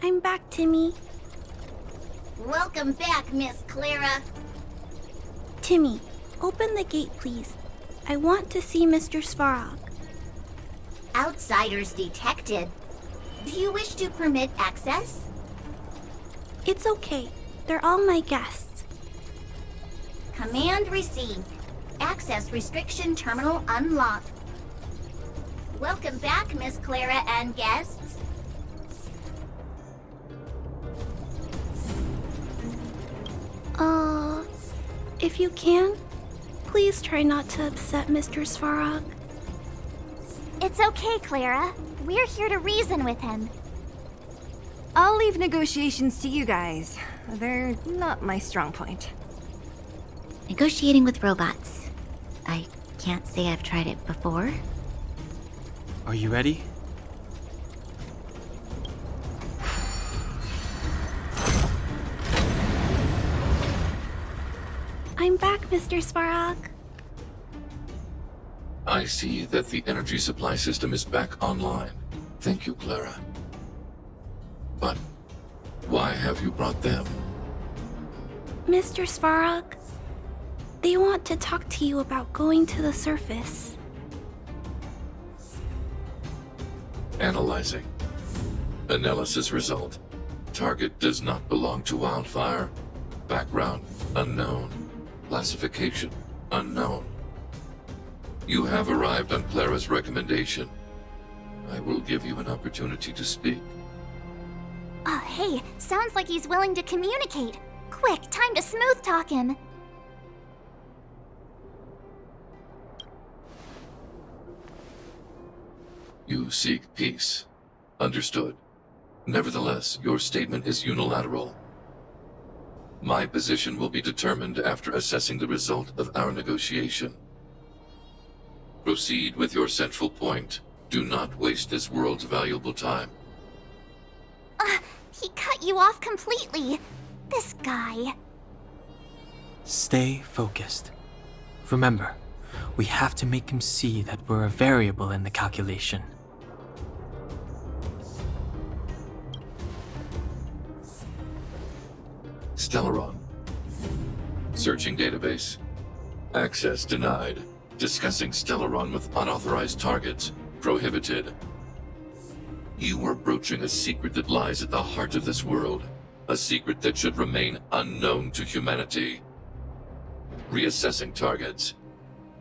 I'm back, Timmy. Welcome back, Miss Clara. Timmy, open the gate, please. I want to see Mr. Svarog. Outsiders detected. Do you wish to permit access? It's okay. They're all my guests. Command received. Access restriction terminal unlocked. Welcome back, Miss Clara and guests. If you can, please try not to upset Mr. Svarog. It's okay, Clara. We're here to reason with him. I'll leave negotiations to you guys. They're not my strong point. Negotiating with robots. I can't say I've tried it before. Are you ready? I'm back, Mr. Svarog. I see that the energy supply system is back online. Thank you, Clara. But why have you brought them? Mr. Svarog, they want to talk to you about going to the surface. Analyzing. Analysis result. Target does not belong to Wildfire. Background unknown. Classification unknown. You have arrived on Clara's recommendation. I will give you an opportunity to speak. Oh, hey, sounds like he's willing to communicate. Quick, time to smooth talk him. You seek peace. Understood. Nevertheless, your statement is unilateral. My position will be determined after assessing the result of our negotiation. Proceed with your central point. Do not waste this world's valuable time. He cut you off completely. This guy. Stay focused. Remember, we have to make him see that we're a variable in the calculation. Stellaron. Searching database. Access denied. Discussing Stellaron with unauthorized targets. Prohibited. You are broaching a secret that lies at the heart of this world. A secret that should remain unknown to humanity. Reassessing targets.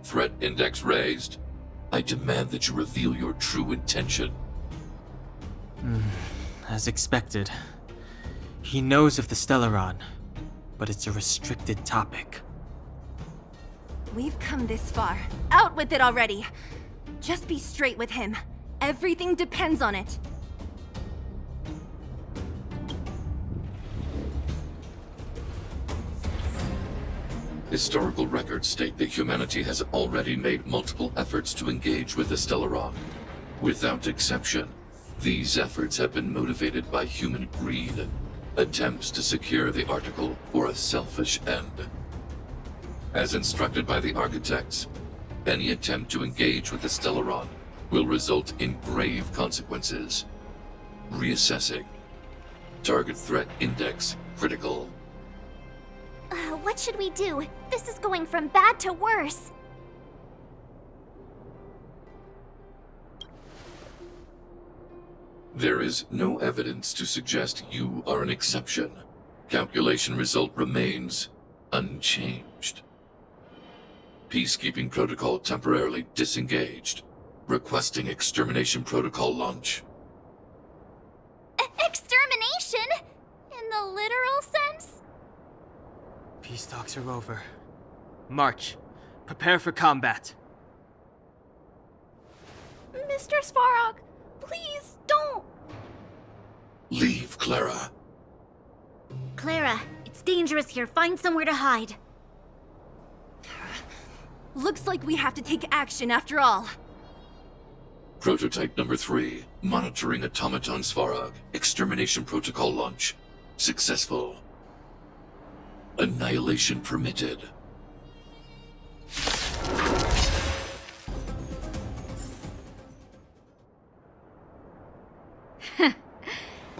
Threat index raised. I demand that you reveal your true intention. As expected. He knows of the Stellaron, but it's a restricted topic. We've come this far. Out with it already! Just be straight with him. Everything depends on it. Historical records state that humanity has already made multiple efforts to engage with the Stellaron. Without exception, these efforts have been motivated by human greed, attempts to secure the article for a selfish end. As instructed by the architects, any attempt to engage with the Stellaron will result in grave consequences. Reassessing. Target threat index critical. What should we do? This is going from bad to worse. There is no evidence to suggest you are an exception. Calculation result remains unchanged. Peacekeeping protocol temporarily disengaged. Requesting extermination protocol launch. Extermination? In the literal sense? Peace talks are over. March. Prepare for combat. Mr. Svarog, please don't. Leave, Clara. Clara, it's dangerous here. Find somewhere to hide. Looks like we have to take action after all. Prototype number 3. Monitoring automaton Svarog. Extermination protocol launch. Successful. Annihilation permitted.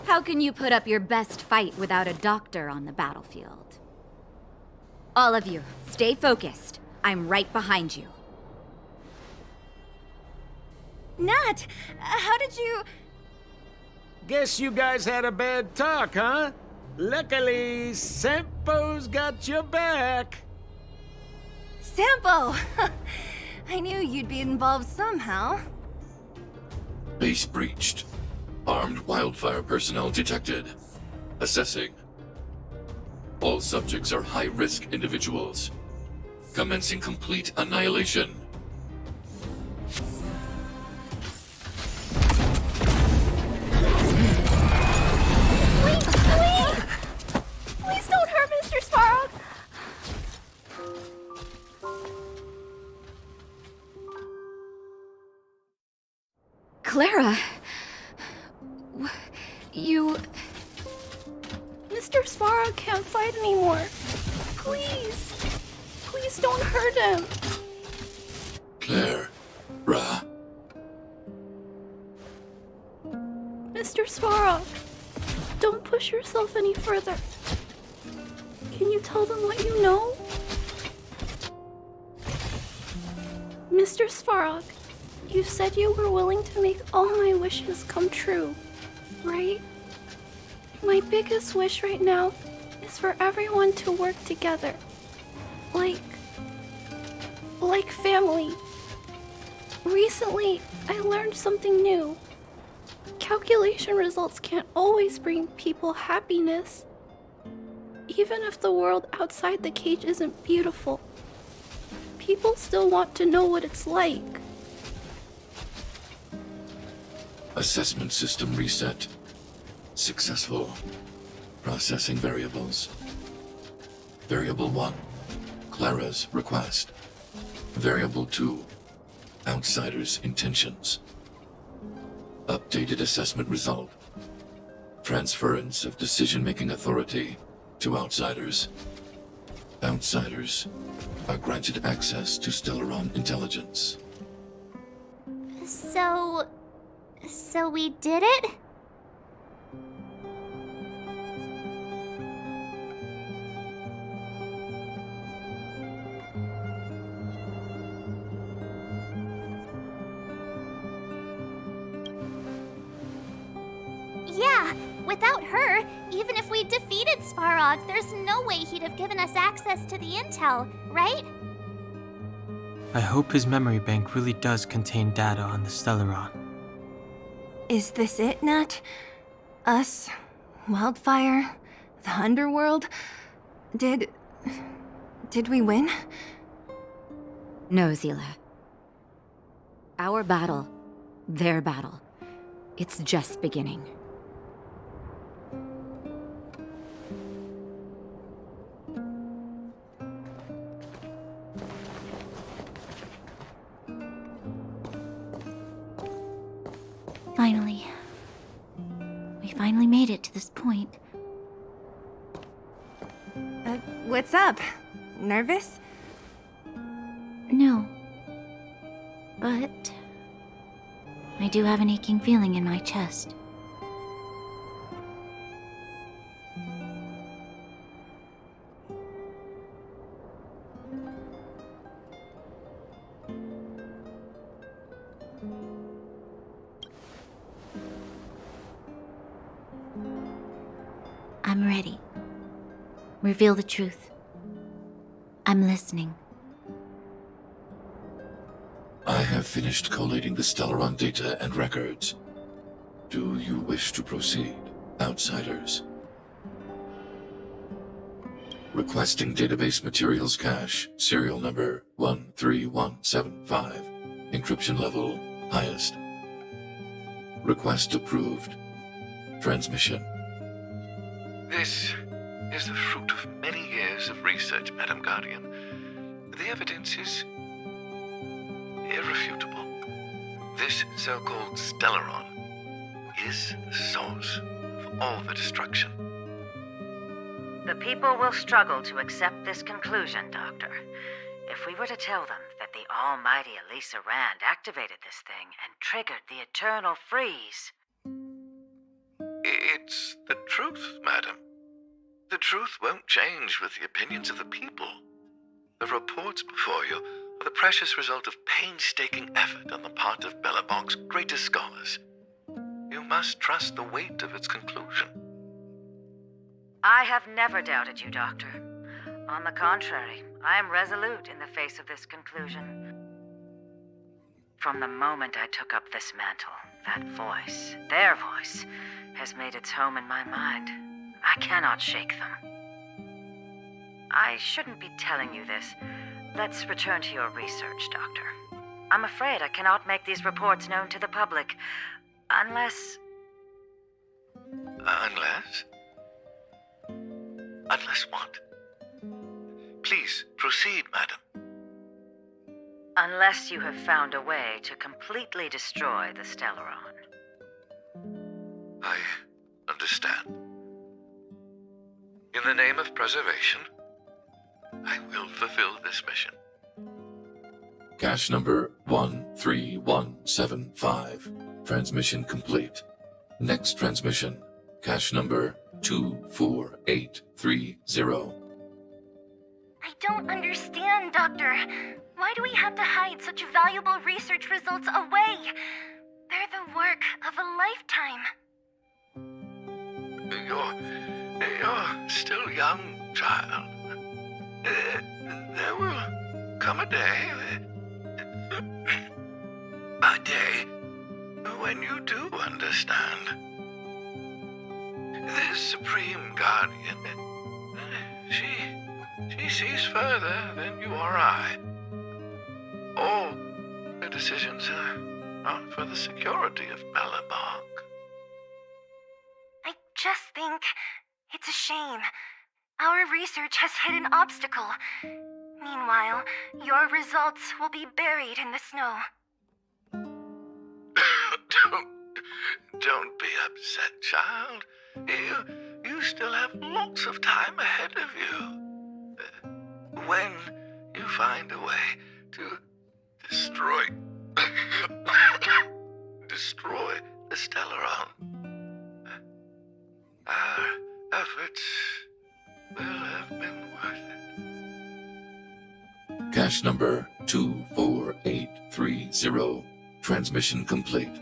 How can you put up your best fight without a doctor on the battlefield? All of you, stay focused. I'm right behind you. Nat, how did you... Guess you guys had a bad talk, huh? Luckily, Sampo's got your back. Sampo! I knew you'd be involved somehow. Base breached. Armed wildfire personnel detected. Assessing. All subjects are high-risk individuals. Commencing complete annihilation. Please don't hurt Mr. Svarog! Clara... You... Mr. Svarog can't fight anymore. Please. Please don't hurt him. Claire. Ra. Mr. Svarog, don't push yourself any further. Can you tell them what you know? Mr. Svarog, you said you were willing to make all my wishes come true, right? My biggest wish right now is for everyone to work together. Like family. Recently, I learned something new. Calculation results can't always bring people happiness. Even if the world outside the cage isn't beautiful, people still want to know what it's like. Assessment system reset. Successful. Processing variables. Variable 1. Clara's request. Variable 2. Outsider's intentions. Updated assessment result. Transference of decision-making authority to outsiders. Outsiders are granted access to Stellaron intelligence. So we did it? Yeah, without her, even if we defeated Svarog, there's no way he'd have given us access to the intel, right? I hope his memory bank really does contain data on the Stellaron. Is this it, Nat? Us? Wildfire? The underworld? Did we win? No, Zila. Our battle, their battle, it's just beginning. Finally. We finally made it to this point. What's up? Nervous? No. But I do have an aching feeling in my chest. I'm ready. Reveal the truth. I'm listening. I have finished collating the Stellaron data and records. Do you wish to proceed, outsiders? Requesting database materials cache, serial number 13175. Encryption level, highest. Request approved. Transmission. This is the fruit of many years of research, Madam Guardian. The evidence is irrefutable. This so-called Stellaron is the source of all the destruction. The people will struggle to accept this conclusion, Doctor. If we were to tell them that the almighty Elisa Rand activated this thing and triggered the eternal freeze... It's the truth, madam. The truth won't change with the opinions of the people. The reports before you are the precious result of painstaking effort on the part of Belobog's greatest scholars. You must trust the weight of its conclusion. I have never doubted you, Doctor. On the contrary, I am resolute in the face of this conclusion. From the moment I took up this mantle, that voice, their voice, has made its home in my mind. I cannot shake them. I shouldn't be telling you this. Let's return to your research, Doctor. I'm afraid I cannot make these reports known to the public, unless... Unless? Unless what? Please, proceed, madam. Unless you have found a way to completely destroy the Stellaron. I understand. In the name of preservation, I will fulfill this mission. Cache number 13175. Transmission complete. Next transmission. Cache number 24830. I don't understand, Doctor. Why do we have to hide such valuable research results away? They're the work of a lifetime. You're still young, child. There will come a day, when you do understand. This Supreme Guardian, she sees further than you or I. All her decisions are for the security of Belobog. I just think it's a shame. Our research has hit an obstacle. Meanwhile, your results will be buried in the snow. Don't be upset, child. You still have lots of time ahead of you. When you find a way to destroy the Stellaron, our efforts will have been worth it. Cache number 24830. Transmission complete.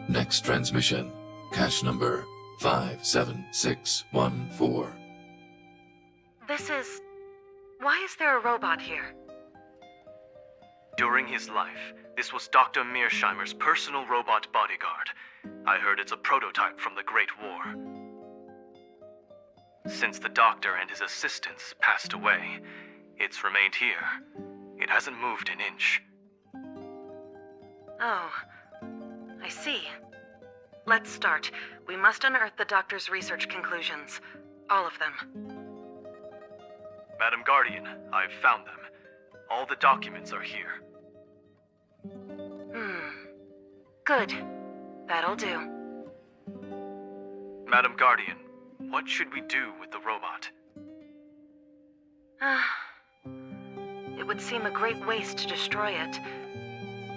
Next transmission. Cache number 57614. Why is there a robot here? During his life, this was Dr. Mearsheimer's personal robot bodyguard. I heard it's a prototype from the Great War. Since the doctor and his assistants passed away, it's remained here. It hasn't moved an inch. Oh, I see. Let's start. We must unearth the doctor's research conclusions. All of them. Madam Guardian, I've found them. All the documents are here. Good. That'll do. Madam Guardian, what should we do with the robot? It would seem a great waste to destroy it.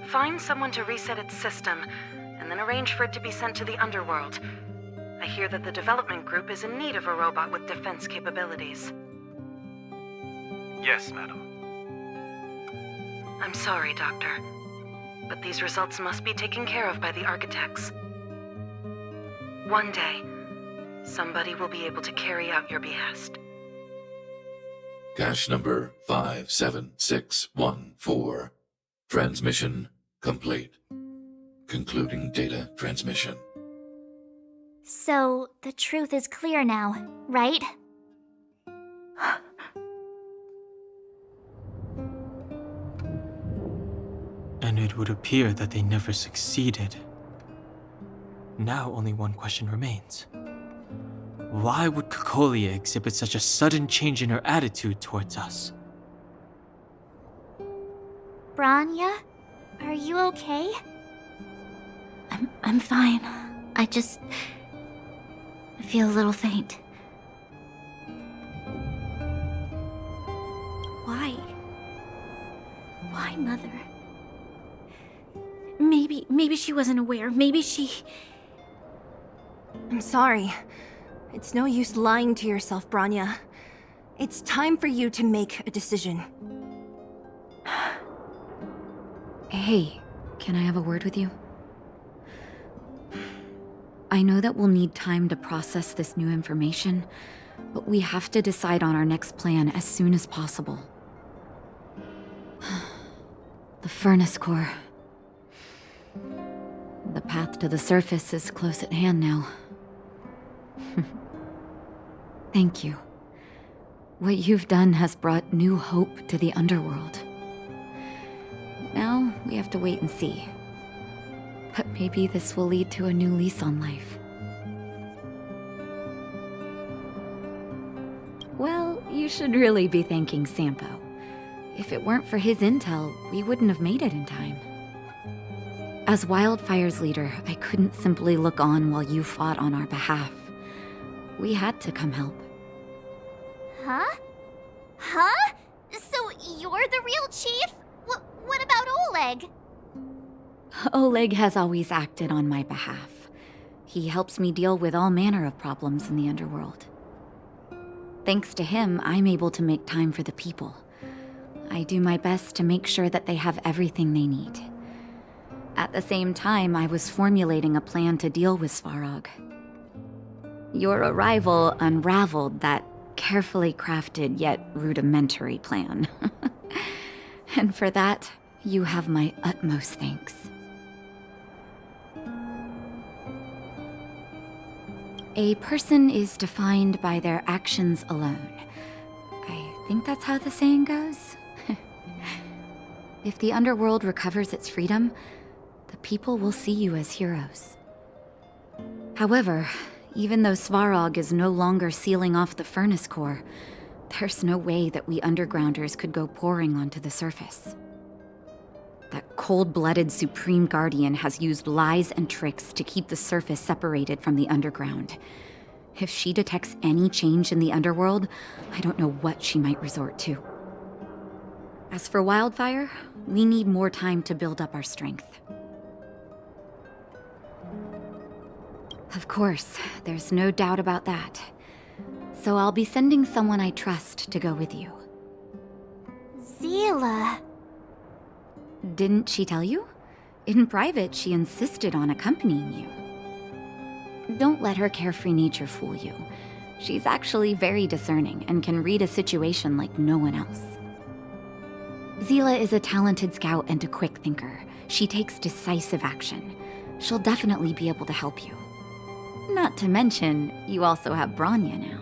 Find someone to reset its system, and then arrange for it to be sent to the underworld. I hear that the development group is in need of a robot with defense capabilities. Yes, madam. I'm sorry, Doctor, but these results must be taken care of by the architects. One day, somebody will be able to carry out your behest. Cache number 57614. Transmission complete. Concluding data transmission. So, the truth is clear now, right? And it would appear that they never succeeded. Now only one question remains. Why would Cacolia exhibit such a sudden change in her attitude towards us? Branya? Are you okay? I'm fine. I feel a little faint. Why? Why, Mother? Maybe she wasn't aware. Maybe she... I'm sorry. It's no use lying to yourself, Branya. It's time for you to make a decision. Hey, can I have a word with you? I know that we'll need time to process this new information, but we have to decide on our next plan as soon as possible. The furnace core. The path to the surface is close at hand now. Thank you. What you've done has brought new hope to the underworld. Now, we have to wait and see. But maybe this will lead to a new lease on life. Well, you should really be thanking Sampo. If it weren't for his intel, we wouldn't have made it in time. As Wildfire's leader, I couldn't simply look on while you fought on our behalf. We had to come help. Huh? Huh? So you're the real chief? What about Oleg? Oleg has always acted on my behalf. He helps me deal with all manner of problems in the underworld. Thanks to him, I'm able to make time for the people. I do my best to make sure that they have everything they need. At the same time, I was formulating a plan to deal with Svarog. Your arrival unraveled that carefully crafted yet rudimentary plan. And for that, you have my utmost thanks. A person is defined by their actions alone. I think that's how the saying goes. If the underworld recovers its freedom, the people will see you as heroes. However, even though Svarog is no longer sealing off the furnace core, there's no way that we undergrounders could go pouring onto the surface. That cold-blooded Supreme Guardian has used lies and tricks to keep the surface separated from the underground. If she detects any change in the underworld, I don't know what she might resort to. As for Wildfire, we need more time to build up our strength. Of course, there's no doubt about that. So I'll be sending someone I trust to go with you. Zila. Didn't she tell you? In private, she insisted on accompanying you. Don't let her carefree nature fool you. She's actually very discerning and can read a situation like no one else. Zila is a talented scout and a quick thinker. She takes decisive action. She'll definitely be able to help you. Not to mention, you also have Branya now.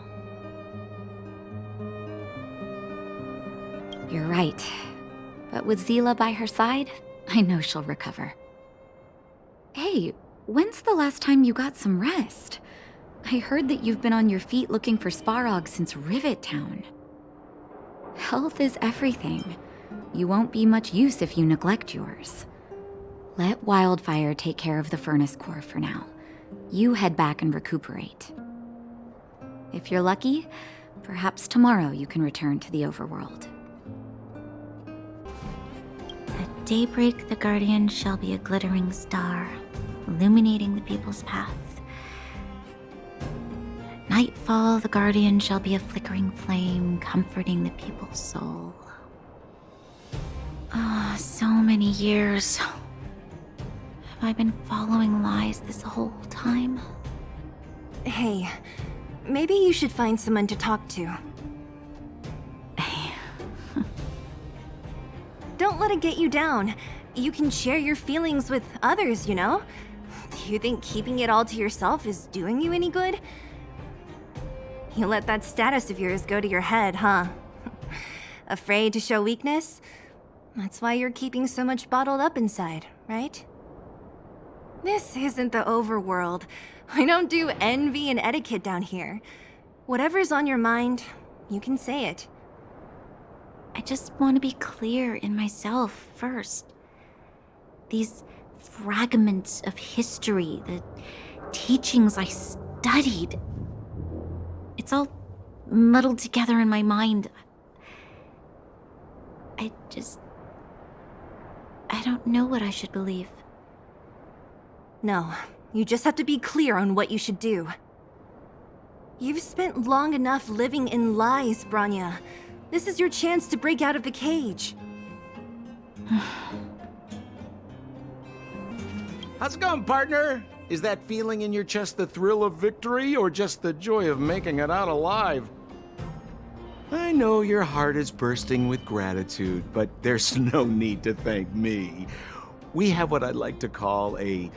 You're right. But with Zila by her side, I know she'll recover. Hey, when's the last time you got some rest? I heard that you've been on your feet looking for Svarog since Rivet Town. Health is everything. You won't be much use if you neglect yours. Let Wildfire take care of the furnace core for now. You head back and recuperate. If you're lucky, perhaps tomorrow you can return to the overworld. At daybreak, the Guardian shall be a glittering star, illuminating the people's path. At nightfall, the Guardian shall be a flickering flame, comforting the people's soul. Ah, so many years. Have I been following lies this whole time? Hey, maybe you should find someone to talk to. Don't let it get you down. You can share your feelings with others, you know? Do you think keeping it all to yourself is doing you any good? You let that status of yours go to your head, huh? Afraid to show weakness? That's why you're keeping so much bottled up inside, right? This isn't the overworld. I don't do envy and etiquette down here. Whatever's on your mind, you can say it. I just want to be clear in myself first. These fragments of history, the teachings I studied, it's all muddled together in my mind. I don't know what I should believe. No, You just have to be clear on what you should do. You've spent long enough living in lies, Branya. This is your chance to break out of the cage. How's it going, partner? Is that feeling in your chest the thrill of victory, or just the joy of making it out alive? I know your heart is bursting with gratitude, but there's no need to thank me. We have what I'd like to call a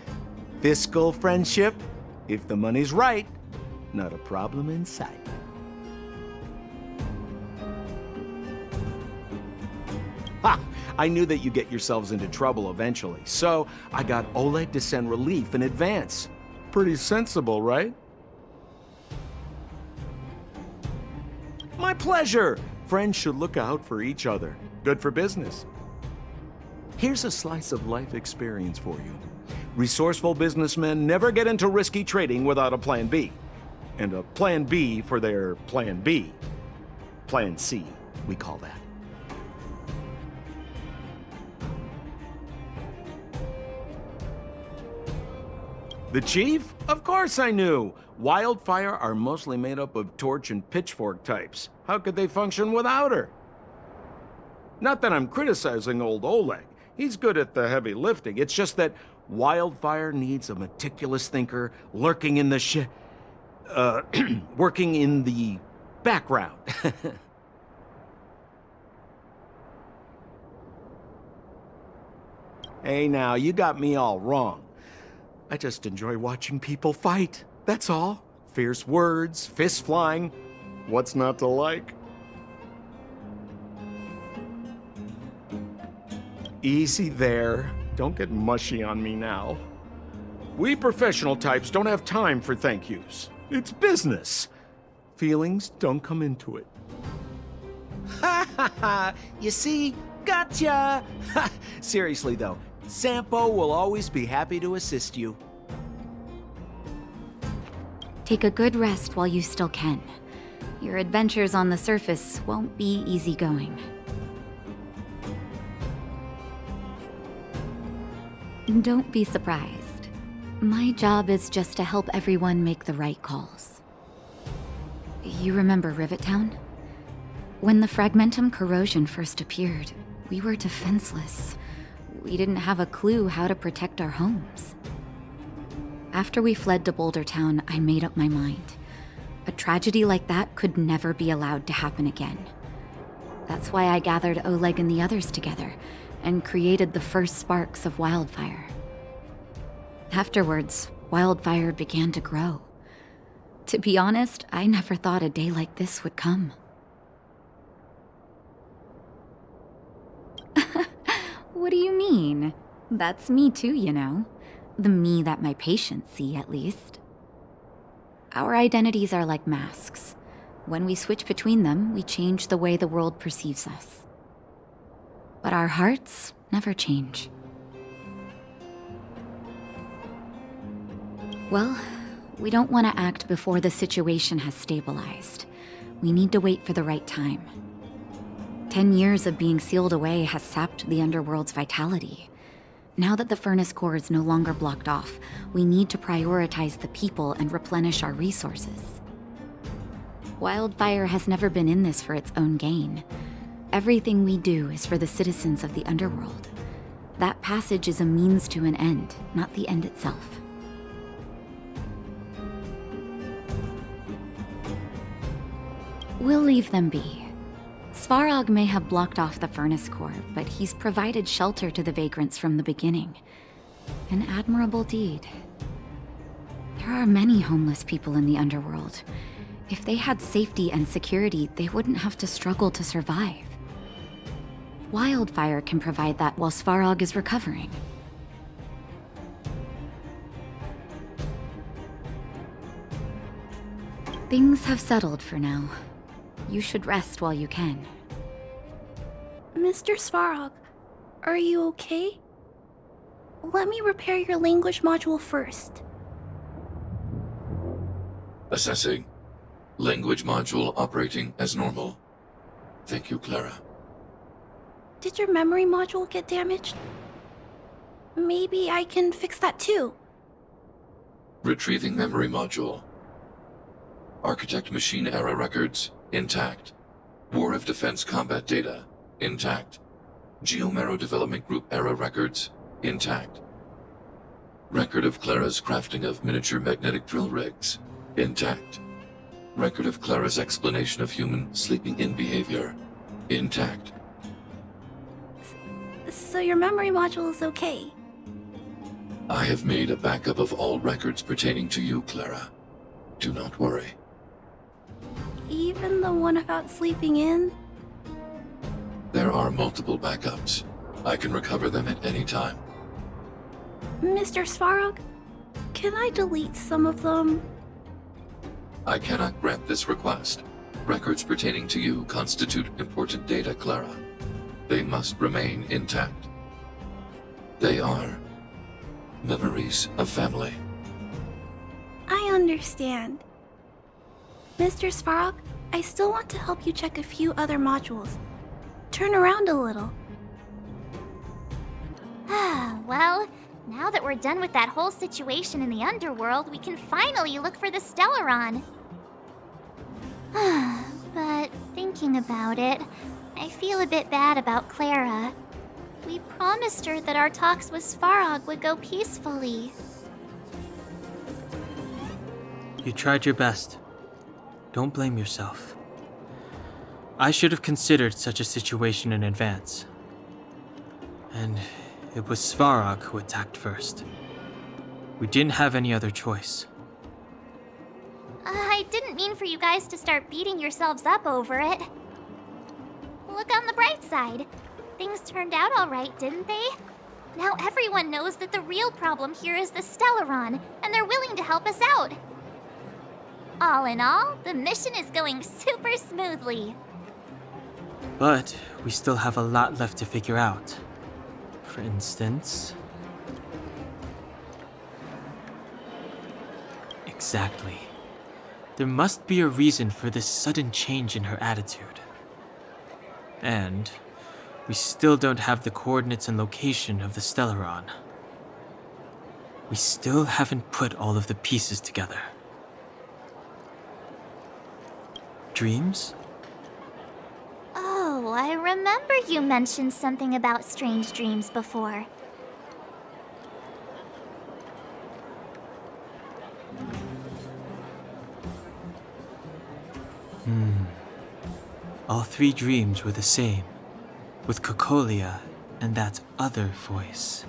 fiscal friendship. If the money's right, not a problem in sight. Ha! I knew that you'd get yourselves into trouble eventually, so I got Oleg to send relief in advance. Pretty sensible, right? My pleasure! Friends should look out for each other. Good for business. Here's a slice of life experience for you. Resourceful businessmen never get into risky trading without a plan B. And a plan B for their plan B. Plan C, we call that. The chief? Of course I knew. Wildfire are mostly made up of torch and pitchfork types. How could they function without her? Not that I'm criticizing old Oleg. He's good at the heavy lifting. It's just that Wildfire needs a meticulous thinker lurking in the working in the background. Hey now, you got me all wrong. I just enjoy watching people fight, that's all. Fierce words, fists flying. What's not to like? Easy there. Don't get mushy on me now. We professional types don't have time for thank yous. It's business. Feelings don't come into it. Ha ha ha! You see? Gotcha! Seriously though, Sampo will always be happy to assist you. Take a good rest while you still can. Your adventures on the surface won't be easygoing. Don't be surprised. My job is just to help everyone make the right calls. You remember Rivet Town? When the fragmentum corrosion first appeared, we were defenseless. We didn't have a clue how to protect our homes. After we fled to Boulder Town, I made up my mind. A tragedy like that could never be allowed to happen again. That's why I gathered Oleg and the others together and created the first sparks of Wildfire. Afterwards, Wildfire began to grow. To be honest, I never thought a day like this would come. What do you mean? That's me too, you know. The me that my patients see, at least. Our identities are like masks. When we switch between them, we change the way the world perceives us. But our hearts never change. Well, we don't want to act before the situation has stabilized. We need to wait for the right time. 10 years of being sealed away has sapped the underworld's vitality. Now that the furnace core is no longer blocked off, we need to prioritize the people and replenish our resources. Wildfire has never been in this for its own gain. Everything we do is for the citizens of the underworld. That passage is a means to an end, not the end itself. We'll leave them be. Svarog may have blocked off the furnace core, but he's provided shelter to the vagrants from the beginning. An admirable deed. There are many homeless people in the underworld. If they had safety and security, they wouldn't have to struggle to survive. Wildfire can provide that while Svarog is recovering. Things have settled for now. You should rest while you can. Mr. Svarog, are you okay? Let me repair your language module first. Assessing. Language module operating as normal. Thank you, Clara. Did your memory module get damaged? Maybe I can fix that too. Retrieving memory module. Architect machine era records, intact. War of Defense combat data, intact. Geomero Development Group era records, intact. Record of Clara's crafting of miniature magnetic drill rigs, intact. Record of Clara's explanation of human sleeping-in behavior, intact. So your memory module is okay? I have made a backup of all records pertaining to you, Clara. Do not worry. Even the one about sleeping in? There are multiple backups. I can recover them at any time. Mr. Svarog, can I delete some of them? I cannot grant this request. Records pertaining to you constitute important data, Clara. They must remain intact. They are memories of family. I understand. Mr. Svarog, I still want to help you check a few other modules. Turn around a little. Well, now that we're done with that whole situation in the underworld, we can finally look for the Stellaron. But thinking about it, I feel a bit bad about Clara. We promised her that our talks with Svarog would go peacefully. You tried your best. Don't blame yourself. I should have considered such a situation in advance. And it was Svarog who attacked first. We didn't have any other choice. I didn't mean for you guys to start beating yourselves up over it. Look on the bright side. Things turned out all right, didn't they? Now everyone knows that the real problem here is the Stellaron, and they're willing to help us out. All in all, the mission is going super smoothly. But we still have a lot left to figure out. For instance... Exactly. There must be a reason for this sudden change in her attitude. And we still don't have the coordinates and location of the Stellaron. We still haven't put all of the pieces together. Dreams? Oh, I remember you mentioned something about strange dreams before. All three dreams were the same, with Cacolia and that other voice.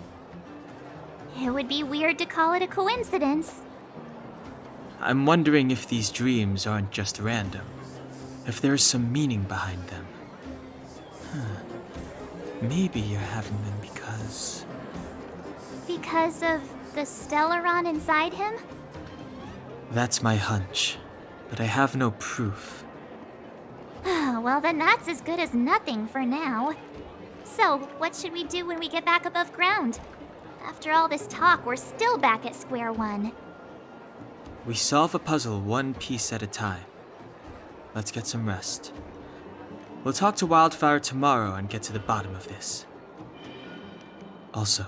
It would be weird to call it a coincidence. I'm wondering if these dreams aren't just random, if there is some meaning behind them. Maybe you're having them because... Because of the Stellaron inside him? That's my hunch, but I have no proof. Well, then that's as good as nothing for now. So, what should we do when we get back above ground? After all this talk, we're still back at square one. We solve a puzzle one piece at a time. Let's get some rest. We'll talk to Wildfire tomorrow and get to the bottom of this. Also,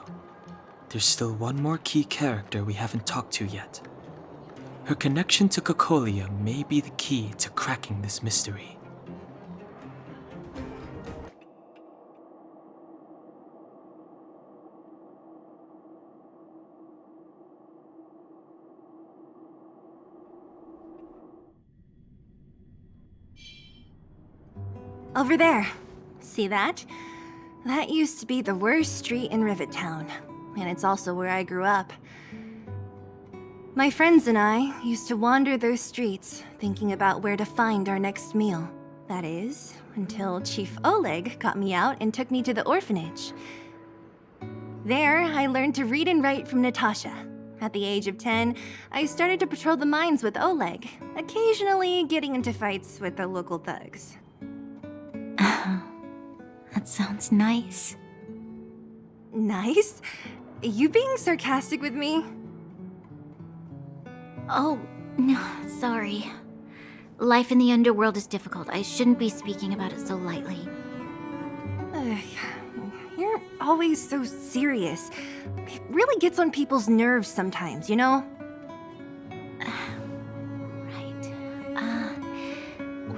there's still one more key character we haven't talked to yet. Her connection to Cacolia may be the key to cracking this mystery. Over there. See that? That used to be the worst street in Rivet Town, and it's also where I grew up. My friends and I used to wander those streets, thinking about where to find our next meal. That is, until Chief Oleg got me out and took me to the orphanage. There, I learned to read and write from Natasha. At the age of 10, I started to patrol the mines with Oleg, occasionally getting into fights with the local thugs. That sounds nice. Nice? You being sarcastic with me? Oh, no, sorry. Life in the underworld is difficult. I shouldn't be speaking about it so lightly. You're always so serious. It really gets on people's nerves sometimes, you know?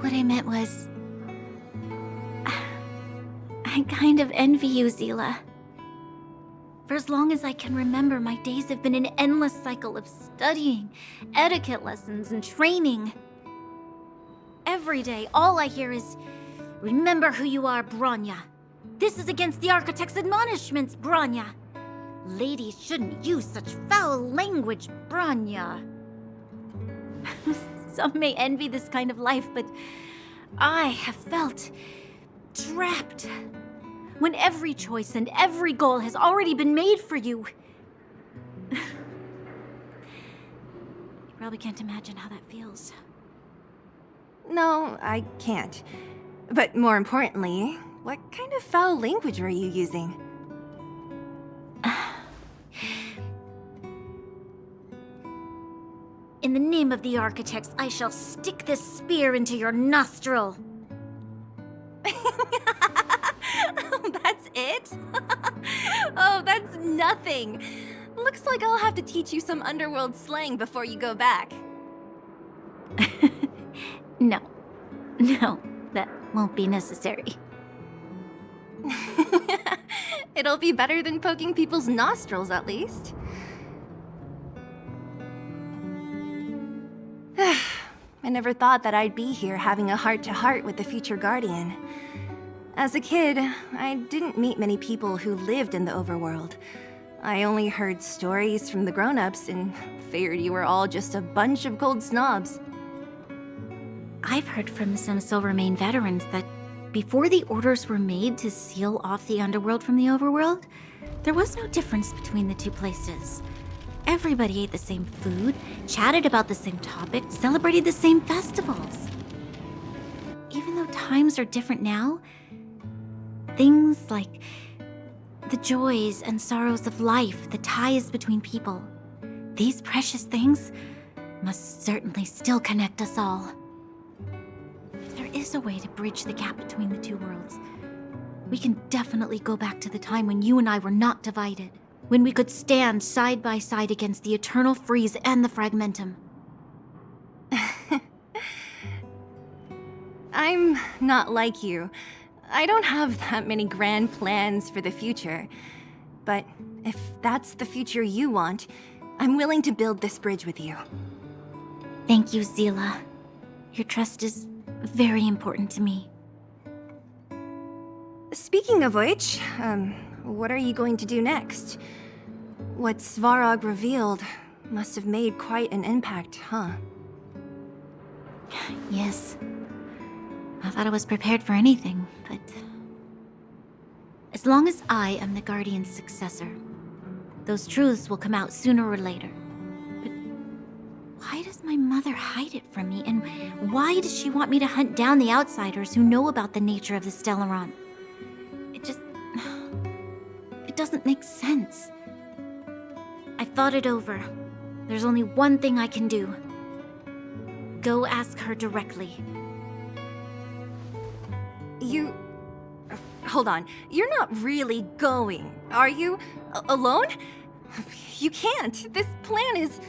What I meant was... I kind of envy you, Zila. For as long as I can remember, my days have been an endless cycle of studying, etiquette lessons, and training. Every day, all I hear is, "Remember who you are, Bronya. This is against the Architect's admonishments, Bronya. Ladies shouldn't use such foul language, Bronya." Some may envy this kind of life, but I have felt trapped. When every choice and every goal has already been made for you. You probably can't imagine how that feels. No, I can't. But more importantly, what kind of foul language were you using? In the name of the Architects, I shall stick this spear into your nostril. That's it? Oh, that's nothing. Looks like I'll have to teach you some underworld slang before you go back. No, that won't be necessary. It'll be better than poking people's nostrils, at least. I never thought that I'd be here having a heart-to-heart with the future Guardian. As a kid, I didn't meet many people who lived in the overworld. I only heard stories from the grown-ups and figured you were all just a bunch of cold snobs. I've heard from some Silvermane veterans that before the orders were made to seal off the underworld from the overworld, there was no difference between the two places. Everybody ate the same food, chatted about the same topics, celebrated the same festivals. Even though times are different now, things like the joys and sorrows of life, the ties between people, these precious things must certainly still connect us all. If there is a way to bridge the gap between the two worlds, we can definitely go back to the time when you and I were not divided, when we could stand side by side against the Eternal Freeze and the Fragmentum. I'm not like you. I don't have that many grand plans for the future. But if that's the future you want, I'm willing to build this bridge with you. Thank you, Zila. Your trust is very important to me. Speaking of which, what are you going to do next? What Svarog revealed must have made quite an impact, huh? Yes. I thought I was prepared for anything, but... as long as I am the Guardian's successor, those truths will come out sooner or later. But why does my mother hide it from me, and why does she want me to hunt down the outsiders who know about the nature of the Stellaron? It doesn't make sense. I thought it over. There's only one thing I can do. Go ask her directly. Hold on. You're not really going, are you? Alone? You can't. This plan is...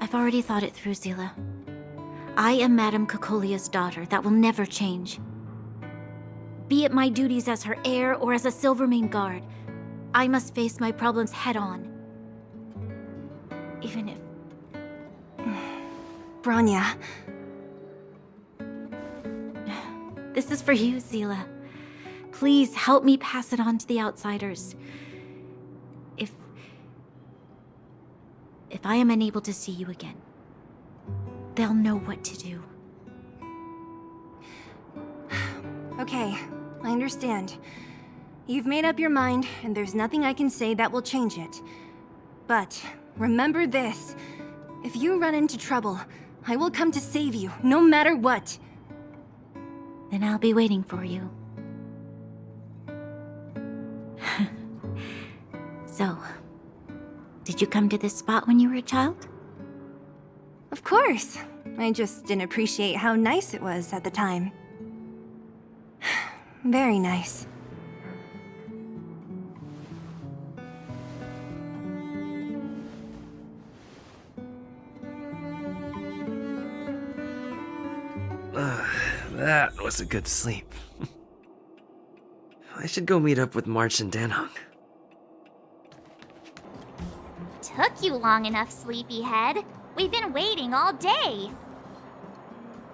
I've already thought it through, Zila. I am Madame Caecolia's daughter. That will never change. Be it my duties as her heir or as a Silvermane guard, I must face my problems head-on. Even if... Bronya. This is for you, Zila. Please help me pass it on to the outsiders. If I am unable to see you again, they'll know what to do. Okay, I understand. You've made up your mind, and there's nothing I can say that will change it. But remember this. If you run into trouble, I will come to save you, no matter what. Then I'll be waiting for you. So, did you come to this spot when you were a child? Of course. I just didn't appreciate how nice it was at the time. Very nice. That was a good sleep. I should go meet up with March and Danhong. Took you long enough, sleepyhead. We've been waiting all day.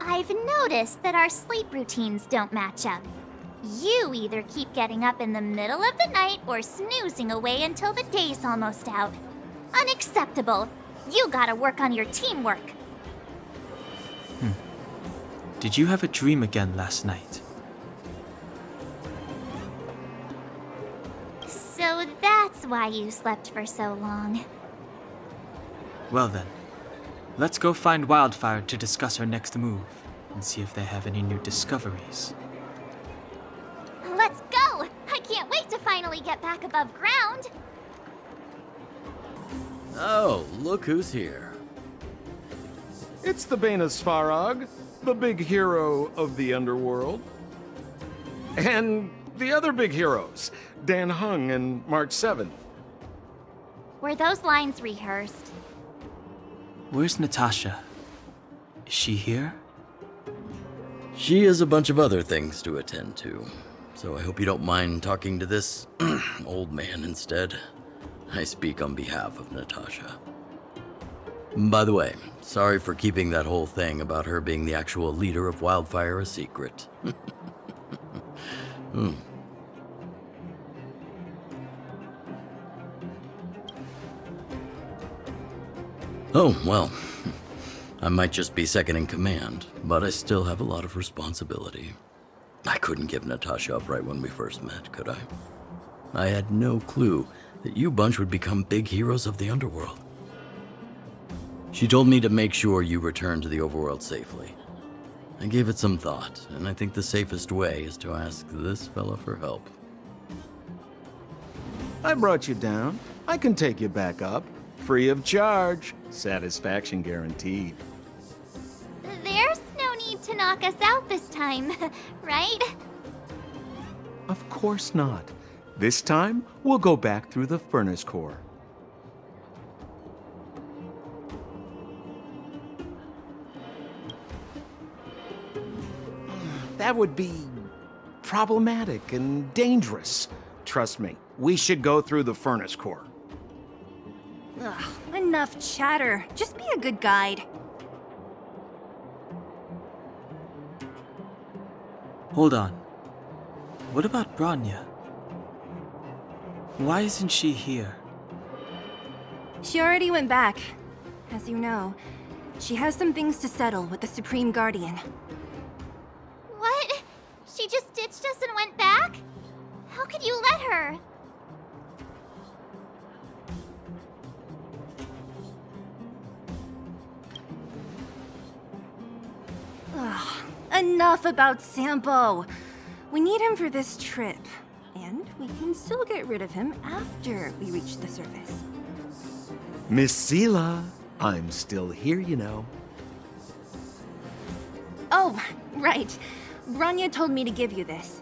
I've noticed that our sleep routines don't match up. You either keep getting up in the middle of the night or snoozing away until the day's almost out. Unacceptable. You gotta work on your teamwork. Did you have a dream again last night? So that's why you slept for so long. Well then, let's go find Wildfire to discuss our next move and see if they have any new discoveries. Let's go! I can't wait to finally get back above ground! Oh, look who's here. It's the Bane of Svarog, the big hero of the underworld. And the other big heroes, Dan Hung and March 7th. Were those lines rehearsed? Where's Natasha? Is she here? She has a bunch of other things to attend to, so I hope you don't mind talking to this old man instead. I speak on behalf of Natasha. By the way, sorry for keeping that whole thing about her being the actual leader of Wildfire a secret. Oh, well, I might just be second in command, but I still have a lot of responsibility. I couldn't give Natasha up right when we first met, could I? I had no clue that you bunch would become big heroes of the underworld. She told me to make sure you return to the overworld safely. I gave it some thought, and I think the safest way is to ask this fella for help. I brought you down. I can take you back up. Free of charge. Satisfaction guaranteed. There's no need to knock us out this time, right? Of course not. This time, we'll go back through the furnace core. That would be problematic and dangerous. Trust me, we should go through the furnace core. Ugh, enough chatter. Just be a good guide. Hold on. What about Bronya? Why isn't she here? She already went back. As you know, she has some things to settle with the Supreme Guardian. What? She just ditched us and went back? How could you let her? Ugh, enough about Sampo. We need him for this trip. And we can still get rid of him after we reach the surface. Miss Sela, I'm still here, you know. Oh, right. Bronya told me to give you this.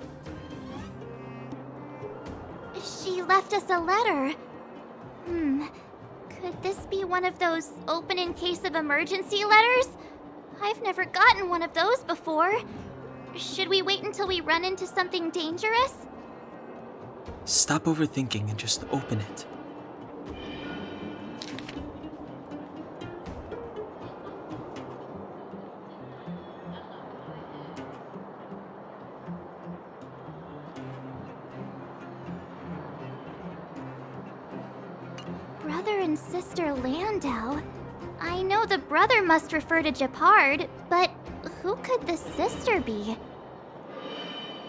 She left us a letter. Could this be one of those open in case of emergency letters? I've never gotten one of those before. Should we wait until we run into something dangerous? Stop overthinking and just open it. Brother and sister Landau. I know the brother must refer to Japard, but who could the sister be?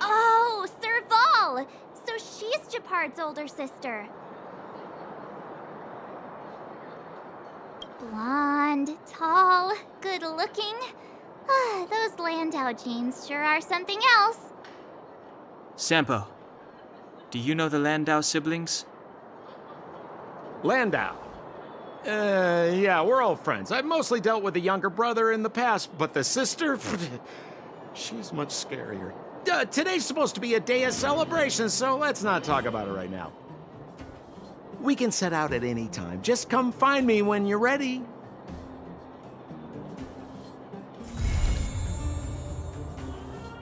Oh, Serval! So she's Japard's older sister. Blonde, tall, good-looking. Those Landau genes sure are something else. Sampo, do you know the Landau siblings? Landau. Yeah, we're all friends. I've mostly dealt with the younger brother in the past, but the sister, she's much scarier. Today's supposed to be a day of celebration, so let's not talk about it right now. We can set out at any time. Just come find me when you're ready.